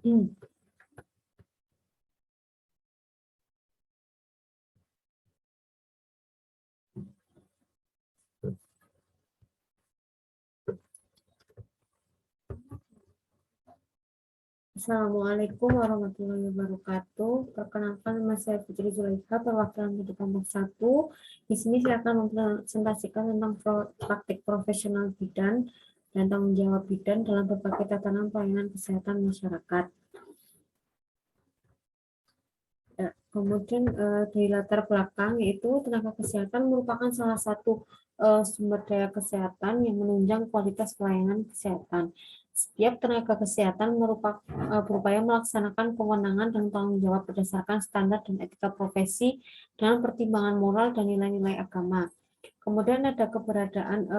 Hmm. Assalamualaikum warahmatullahi wabarakatuh. Perkenalkan, nama saya Putri Zulaikha, perwakilan pendidikan nomor 1. Di sini saya akan mempresentasikan tentang praktik profesional bidan dan tanggung jawab bidan dalam berbagai tatanan pelayanan kesehatan masyarakat. Kemudian dari latar belakang yaitu tenaga kesehatan merupakan salah satu sumber daya kesehatan yang menunjang kualitas pelayanan kesehatan. Setiap tenaga kesehatan berupaya melaksanakan kewenangan dan tanggung jawab berdasarkan standar dan etika profesi dengan pertimbangan moral dan nilai-nilai agama. Kemudian ada keberadaan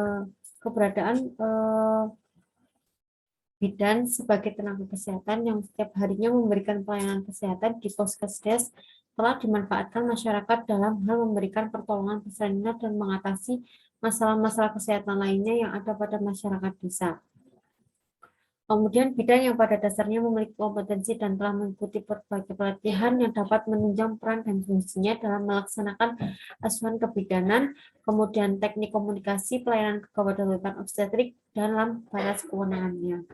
bidan sebagai tenaga kesehatan yang setiap harinya memberikan pelayanan kesehatan di Poskesdes telah dimanfaatkan masyarakat dalam hal memberikan pertolongan persalinan dan mengatasi masalah-masalah kesehatan lainnya yang ada pada masyarakat desa. Kemudian bidan yang pada dasarnya memiliki kompetensi dan telah mengikuti berbagai pelatihan yang dapat menunjang peran dan fungsinya dalam melaksanakan asuhan kebidanan, kemudian teknik komunikasi, pelayanan keperawatan obstetrik dalam batas kewenangannya.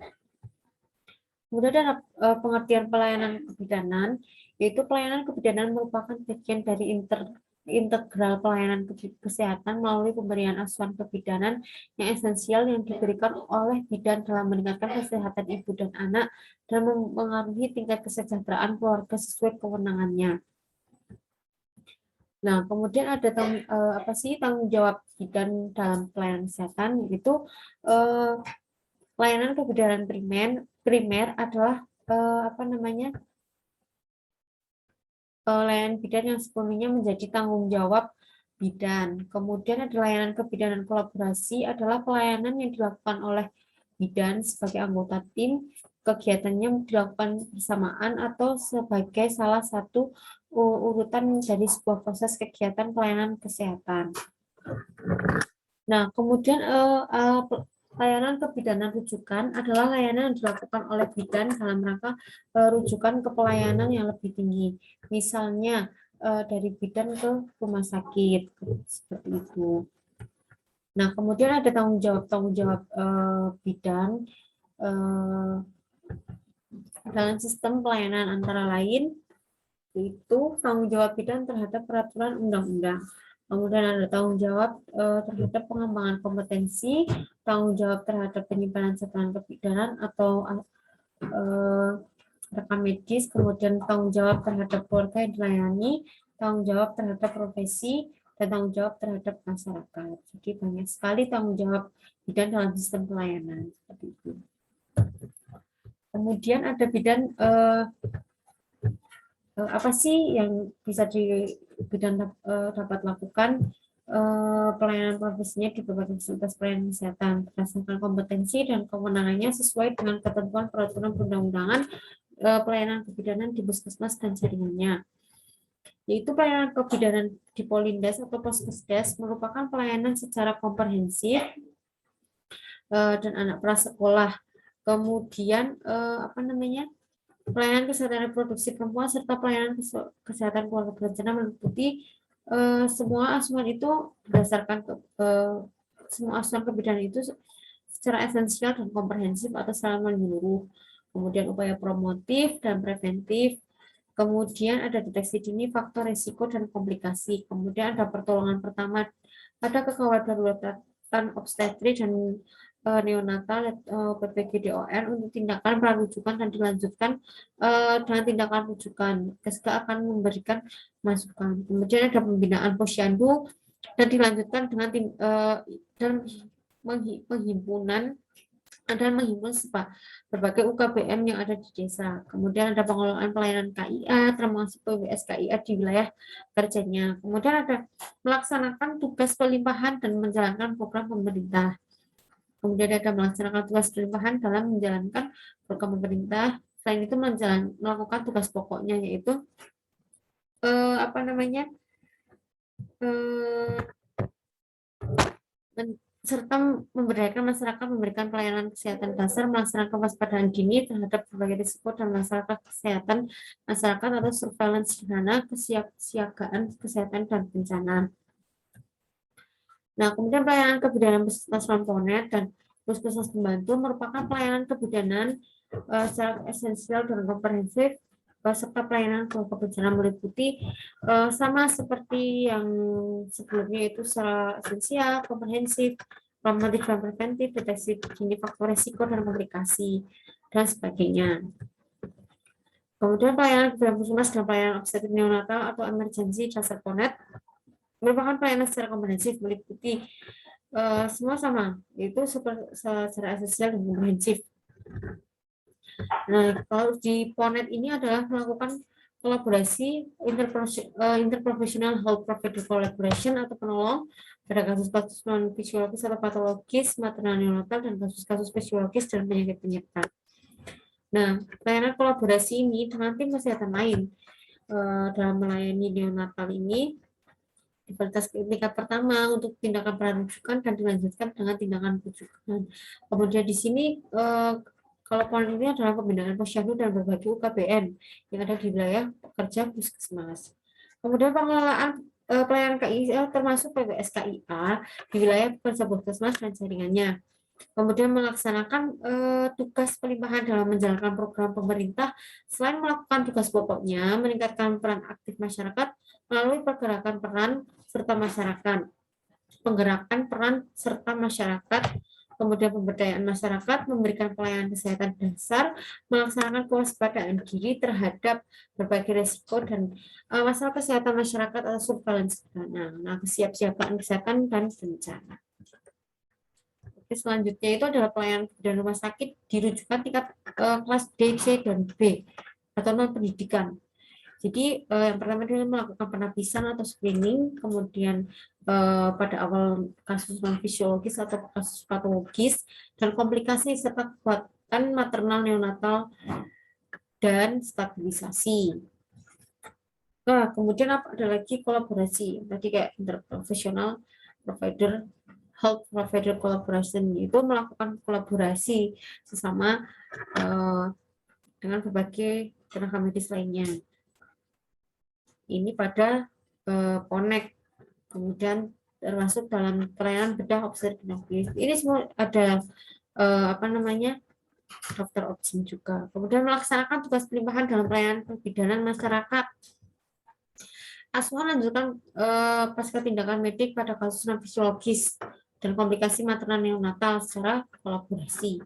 Kemudian ada pengertian pelayanan kebidanan, yaitu pelayanan kebidanan merupakan bagian dari integral pelayanan kesehatan melalui pemberian asuhan kebidanan yang esensial yang diberikan oleh bidan dalam meningkatkan kesehatan ibu dan anak dan mempengaruhi tingkat kesejahteraan keluarga sesuai kewenangannya. Nah, kemudian ada tanggung jawab bidan dalam pelayanan kesehatan, yaitu eh, pelayanan kebidanan primer adalah layanan bidan yang sepenuhnya menjadi tanggung jawab bidan. Kemudian ada layanan kebidanan kolaborasi adalah pelayanan yang dilakukan oleh bidan sebagai anggota tim, kegiatannya dilakukan bersamaan atau sebagai salah satu urutan dari sebuah proses kegiatan pelayanan kesehatan. Nah, kemudian layanan kebidanan rujukan adalah layanan yang dilakukan oleh bidan dalam rangka rujukan ke pelayanan yang lebih tinggi. Misalnya dari bidan ke rumah sakit, seperti itu. Nah, kemudian ada tanggung jawab bidan dalam sistem pelayanan antara lain itu tanggung jawab bidan terhadap peraturan undang-undang. Kemudian ada tanggung jawab terhadap pengembangan kompetensi, tanggung jawab terhadap penyimpanan catatan kebidanan atau rekam medis, kemudian tanggung jawab terhadap keluarga yang dilayani, tanggung jawab terhadap profesi, dan tanggung jawab terhadap masyarakat. Jadi banyak sekali tanggung jawab bidan dalam sistem pelayanan seperti itu. Kemudian ada bidan apa sih yang bisa bidan dapat lakukan pelayanan profesinya di berbagai fasilitas pelayanan kesehatan berdasarkan kompetensi dan kewenangannya sesuai dengan ketentuan peraturan perundang-undangan pelayanan kebidanan di puskesmas dan jaringannya. Yaitu pelayanan kebidanan di Polindes atau Poskesdes merupakan pelayanan secara komprehensif dan anak prasekolah. Kemudian pelayanan kesehatan reproduksi perempuan serta pelayanan kesehatan keluarga berencana meliputi semua asuhan itu berdasarkan semua asuhan kebidanan itu secara esensial dan komprehensif atau secara menyeluruh. Kemudian upaya promotif dan preventif. Kemudian ada deteksi dini faktor risiko dan komplikasi. Kemudian ada pertolongan pertama pada kegawat daruratan obstetrik dan neonatal PPGDON untuk tindakan prarujukan dan dilanjutkan dengan tindakan rujukan. Keska akan memberikan masukan. Kemudian ada pembinaan posyandu dan dilanjutkan dengan penghimpunan dan menghimpun berbagai UKBM yang ada di desa. Kemudian ada pengelolaan pelayanan KIA, termasuk PWS KIA di wilayah kerjanya. Kemudian ada melaksanakan tugas pelimpahan dan menjalankan program pemerintah. Kemudian ada melaksanakan tugas pelimpahan dalam menjalankan program pemerintah. Selain itu melakukan tugas pokoknya yaitu serta memberdayakan masyarakat memberikan pelayanan kesehatan dasar, melaksanakan kewaspadaan dini terhadap berbagai risiko dan masalah kesehatan masyarakat atau surveillance sederhana, kesiapsiagaan kesehatan dan bencana. Nah, kemudian pelayanan kebidanan puskesmas Lamponet dan puskesmas pembantu merupakan pelayanan kebidanan secara esensial dan komprehensif serta pelayanan kebencanaan meliputi sama seperti yang sebelumnya itu secara esensial, komprehensif, promotif dan preventif, deteksi dini faktor risiko dan komplikasi dan sebagainya. Kemudian pelayanan kebidanan puskesmas dan pelayanan obstetrik neonatal atau emergency dasar ponet merupakan pelayanan secara komprehensif meliputi semua sama, yaitu secara esensial dan komprehensif. Nah, kalau di PONET ini adalah melakukan kolaborasi interprofesional health provider collaboration atau penolong pada kasus-kasus non fisiologis atau patologis maternal neonatal dan kasus-kasus fisiologis dan penyakit penyerta. Nah, pelayanan kolaborasi ini dengan tim kesehatan lain dalam melayani neonatal ini di batas tingkat pertama untuk tindakan prarujukan dan dilanjutkan dengan tindakan rujukan. Kemudian di sini kalau poin ini adalah pembinaan posyandu dan berbagai UKBN yang ada di wilayah pekerja puskesmas. Kemudian pengelolaan pelayanan KIA termasuk PPSKIA di wilayah pekerja puskesmas dan jaringannya. Kemudian melaksanakan tugas pelimpahan dalam menjalankan program pemerintah, selain melakukan tugas pokoknya, meningkatkan peran aktif masyarakat melalui pergerakan peran serta masyarakat, penggerakan peran serta masyarakat, kemudian pemberdayaan masyarakat, memberikan pelayanan kesehatan dasar, melaksanakan kewaspadaan diri terhadap berbagai risiko dan masalah kesehatan masyarakat atau surveillance sederhana. Nah, kesiapsiagaan kesehatan dan bencana. Selanjutnya itu adalah pelayanan dan rumah sakit dirujukan tingkat kelas D, C, dan B atau non pendidikan. Jadi yang pertama adalah melakukan penapisan atau screening, kemudian pada awal kasus non fisiologis atau kasus patologis dan komplikasi serta kekuatan maternal neonatal dan stabilisasi. Nah, kemudian ada lagi kolaborasi, tadi kayak interprofesional provider health provider collaboration, itu melakukan kolaborasi sesama dengan berbagai tenaga medis lainnya. Ini pada PONEK, kemudian termasuk dalam pelayanan bedah obstetrik ginekologi. Ini semua ada dokter obstetrik juga. Kemudian melaksanakan tugas pelimpahan dalam pelayanan kebidanan masyarakat. Asuhan lanjutkan pasca tindakan medik pada kasus non fisiologis dan komplikasi maternal neonatal secara kolaborasi.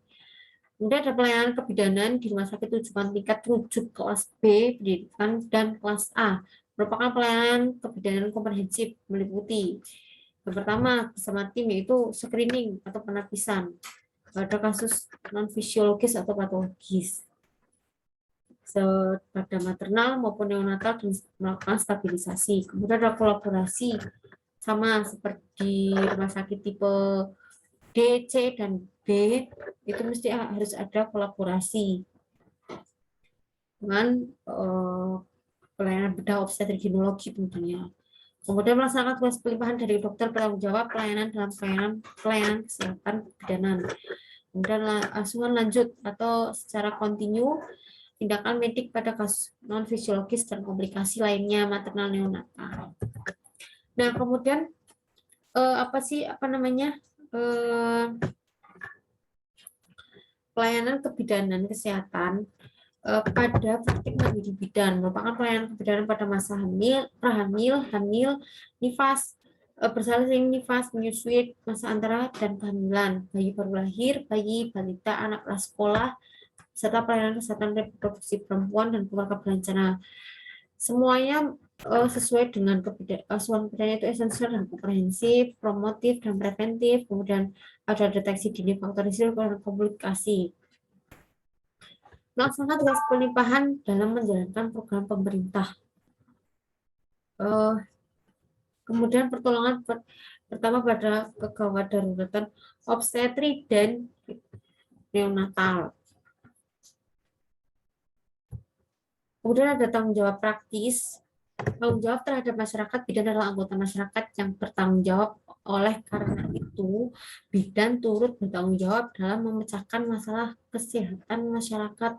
Kemudian ada pelayanan kebidanan di rumah sakit rujukan tingkat rujuk kelas B, pendidikan, dan kelas A. Merupakan pelayanan kebidanan komprehensif meliputi yang pertama bersama tim yaitu screening atau penapisan pada kasus non fisiologis atau patologis pada maternal maupun neonatal dan melakukan stabilisasi. Kemudian ada kolaborasi sama seperti rumah sakit tipe D, C, dan B, itu mesti harus ada kolaborasi dengan pelayanan bedah obstetrik ginekologi tentunya. Kemudian melaksanakan tugas pelimpahan dari dokter bertanggung jawab pelayanan dalam pelayanan kesehatan kebidanan. Kemudian asuhan lanjut atau secara kontinu tindakan medik pada kasus non fisiologis dan komplikasi lainnya maternal neonatal. Nah, kemudian pelayanan kebidanan kesehatan pada praktik mandiri bidan merupakan pelayanan kebidanan pada masa hamil, nifas, bersalin nifas, menyusui, masa antara, dan kehamilan, bayi baru lahir, bayi, balita, anak prasekolah, serta pelayanan kesehatan reproduksi perempuan dan keluarga berencana. Semuanya sesuai dengan asuhan kebidanan itu esensial dan komprehensif, promotif dan preventif, kemudian ada deteksi dini faktor risiko dan komplikasi. Melaksanakan tugas pelimpahan dalam menjalankan program pemerintah. Kemudian pertolongan pertama pada kegawat daruratan obstetrik dan neonatal. Kemudian ada tanggung jawab praktis. Tanggung jawab terhadap masyarakat bidan adalah anggota masyarakat yang bertanggung jawab Oleh karena itu, bidan turut bertanggung jawab dalam memecahkan masalah kesehatan masyarakat.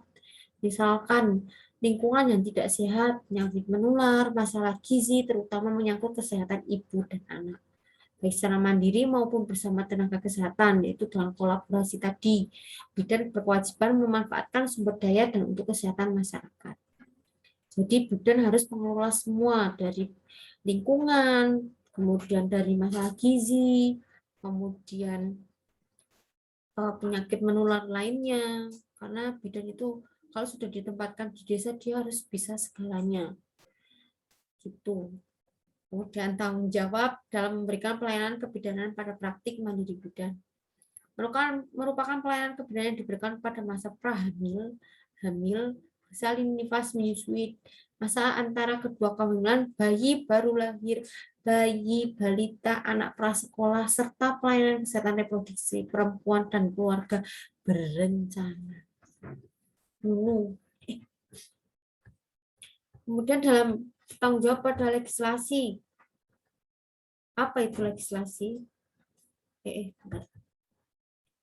Misalkan lingkungan yang tidak sehat, penyakit menular, masalah gizi, terutama menyangkut kesehatan ibu dan anak. Baik secara mandiri maupun bersama tenaga kesehatan, yaitu dalam kolaborasi tadi. Bidan berkewajiban memanfaatkan sumber daya dan untuk kesehatan masyarakat. Jadi bidan harus mengelola semua dari lingkungan, kemudian dari masalah gizi, kemudian penyakit menular lainnya. Karena bidan itu kalau sudah ditempatkan di desa dia harus bisa segalanya. Gitu. Kemudian tanggung jawab dalam memberikan pelayanan kebidanan pada praktik mandiri bidan. Merupakan pelayanan kebidanan yang diberikan pada masa prahamil, hamil, salin nifas menyusui, masa antara kedua kehamilan, bayi baru lahir, bayi, balita, anak prasekolah, serta pelayanan kesehatan reproduksi perempuan dan keluarga berencana. Kemudian dalam tanggung jawab pada legislasi. Apa itu legislasi?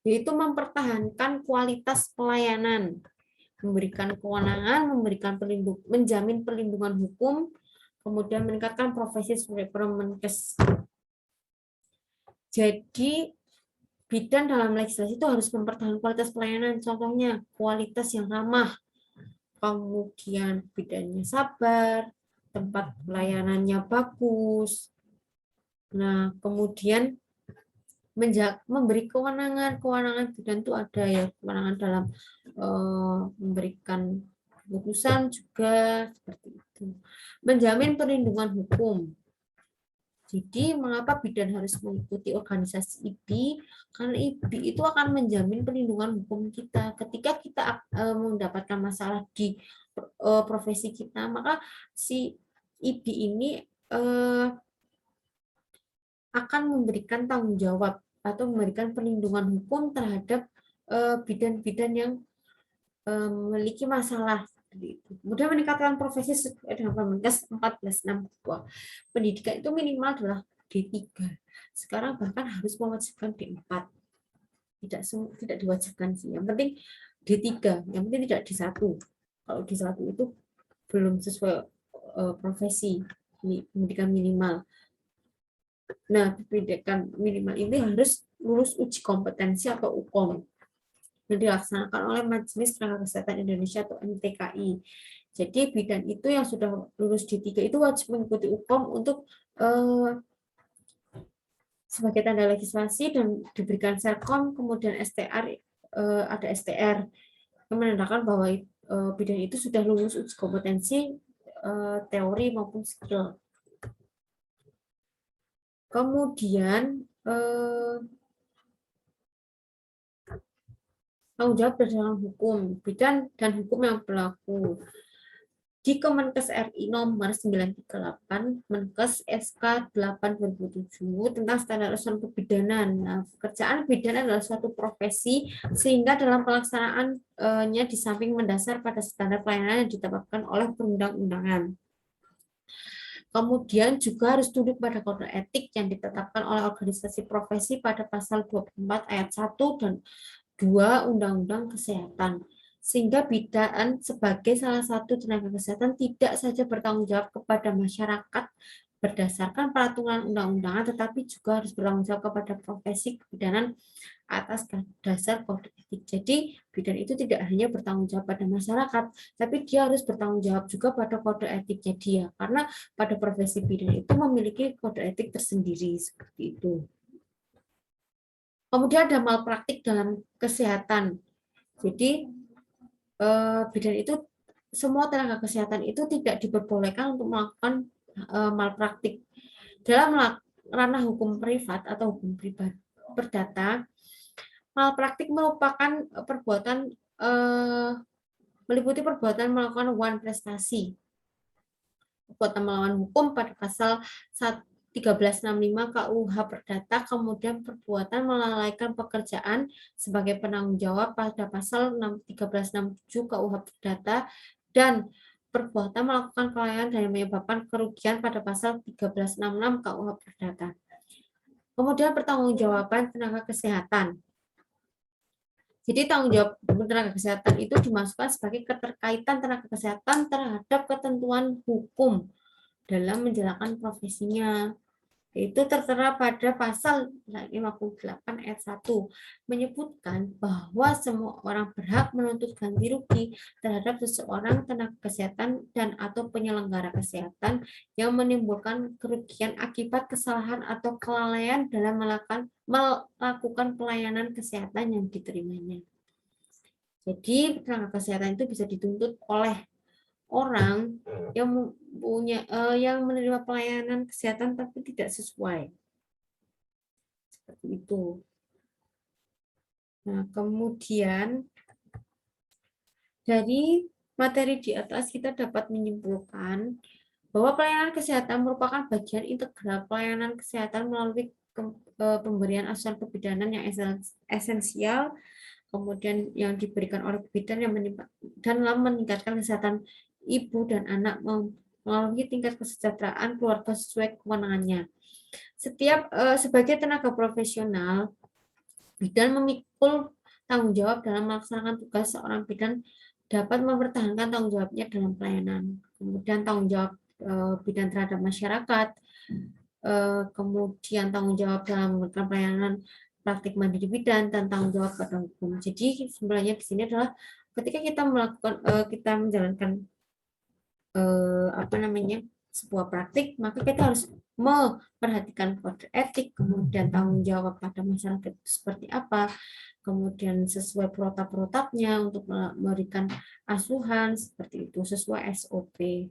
Yaitu mempertahankan kualitas pelayanan, memberikan kewenangan, menjamin perlindungan hukum, kemudian meningkatkan profesi sebagai Permenkes. Jadi bidan dalam legislasi itu harus mempertahankan kualitas pelayanan, contohnya kualitas yang ramah, kemudian bidannya sabar, tempat pelayanannya bagus. Nah, kemudian memberi kewenangan bidan itu ada ya, kewenangan dalam memberikan keputusan juga seperti itu. Menjamin perlindungan hukum. Jadi mengapa bidan harus mengikuti organisasi IBI? Karena IBI itu akan menjamin perlindungan hukum kita. Ketika kita mendapatkan masalah di profesi kita, maka si IBI ini akan memberikan tanggung jawab atau memberikan perlindungan hukum terhadap bidan-bidan yang memiliki masalah. Kemudian meningkatkan profesi sesuai dengan Permenkes 1462. Pendidikan itu minimal adalah D3. Sekarang bahkan harus mewajibkan D4. Tidak diwajibkan sih. Yang penting D3, yang penting tidak D1. Kalau D1 itu belum sesuai profesi pendidikan minimal. Nah, pendidikan minimal ini harus lulus uji kompetensi atau UKOM yang dilaksanakan oleh Majelis Tenaga Kesehatan Indonesia atau MTKI. Jadi bidan itu yang sudah lulus D3 itu wajib mengikuti UKOM untuk sebagai tanda legislasi dan diberikan Serkom, kemudian STR, ada STR yang menandakan bahwa bidan itu sudah lulus uji kompetensi teori maupun skill. Kemudian tanggung jawab dalam hukum, bidan dan hukum yang berlaku. Di Kemenkes RI nomor 938, Menkes SK 8/2007 tentang standar urusan kebidanan. Nah, pekerjaan bidan adalah suatu profesi sehingga dalam pelaksanaannya di samping mendasar pada standar pelayanan yang ditetapkan oleh perundang-undangan. Kemudian juga harus tunduk pada kode etik yang ditetapkan oleh organisasi profesi pada pasal 24 ayat 1 dan 2 Undang-Undang Kesehatan. Sehingga bidan sebagai salah satu tenaga kesehatan tidak saja bertanggung jawab kepada masyarakat berdasarkan peraturan undang-undangan, tetapi juga harus bertanggung jawab kepada profesi kebidanan atas dasar kode etik. Jadi bidan itu tidak hanya bertanggung jawab pada masyarakat, tapi dia harus bertanggung jawab juga pada kode etiknya dia, karena pada profesi bidan itu memiliki kode etik tersendiri seperti itu. Kemudian ada malpraktik dalam kesehatan. Jadi bidan itu semua tenaga kesehatan itu tidak diperbolehkan untuk melakukan malpraktik. Dalam ranah hukum privat atau hukum pribadi perdata, malpraktik merupakan perbuatan meliputi perbuatan melakukan prestasi, perbuatan melawan hukum pada pasal 1365 KUH Perdata, kemudian perbuatan melalaikan pekerjaan sebagai penanggung jawab pada pasal 1367 KUH Perdata, dan perbuatan melakukan kelalaian dan menyebabkan kerugian pada pasal 1366 KUH Perdata. Kemudian pertanggungjawaban tenaga kesehatan. Jadi tanggung jawab tenaga kesehatan itu dimasukkan sebagai keterkaitan tenaga kesehatan terhadap ketentuan hukum dalam menjalankan profesinya. Itu tertera pada pasal 58 ayat 1 menyebutkan bahwa semua orang berhak menuntut ganti rugi terhadap seseorang tenaga kesehatan dan atau penyelenggara kesehatan yang menimbulkan kerugian akibat kesalahan atau kelalaian dalam melakukan pelayanan kesehatan yang diterimanya. Jadi tenaga kesehatan itu bisa dituntut oleh orang yang yang menerima pelayanan kesehatan tapi tidak sesuai. Seperti itu. Nah, kemudian dari materi di atas kita dapat menyimpulkan bahwa pelayanan kesehatan merupakan bagian integral pelayanan kesehatan melalui pemberian asuhan kebidanan yang esensial, kemudian yang diberikan oleh bidan yang dalam meningkatkan kesehatan ibu dan anak melalui tingkat kesejahteraan keluarga sesuai kewenangannya. Sebagai tenaga profesional, bidan memikul tanggung jawab dalam melaksanakan tugas. Seorang bidan dapat mempertahankan tanggung jawabnya dalam pelayanan. Kemudian tanggung jawab bidan terhadap masyarakat, kemudian tanggung jawab dalam memberikan pelayanan praktik mandiri bidan, dan tanggung jawab pada hukum. Jadi sebenarnya di sini adalah ketika kita kita menjalankan sebuah praktik, maka kita harus memperhatikan kode etik, kemudian tanggung jawab pada masyarakat seperti apa, kemudian sesuai protap-protapnya untuk memberikan asuhan seperti itu sesuai SOP.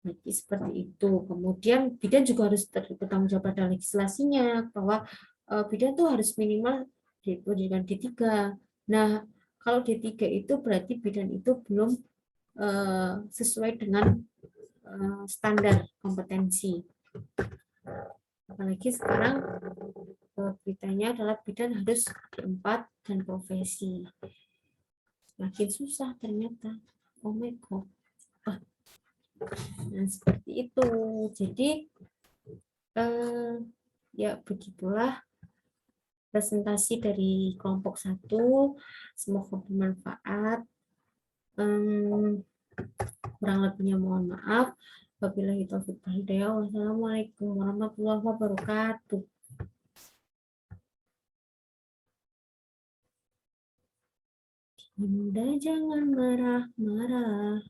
Jadi seperti itu. Kemudian bidan juga harus bertanggung jawab pada legislasinya, bahwa bidan tuh harus minimal diberikan D3. Nah, kalau D3 itu berarti bidan itu belum sesuai dengan standar kompetensi. Apalagi sekarang beritanya adalah bidan harus D4 dan profesi. Makin susah ternyata. Oh my god. Nah, seperti itu. Jadi ya begitulah presentasi dari kelompok 1. Semoga bermanfaat. Kurang lebihnya mohon maaf. Wabillahi taufiq wal hidayah. Wassalamualaikum warahmatullahi wabarakatuh. Bunda jangan marah-marah.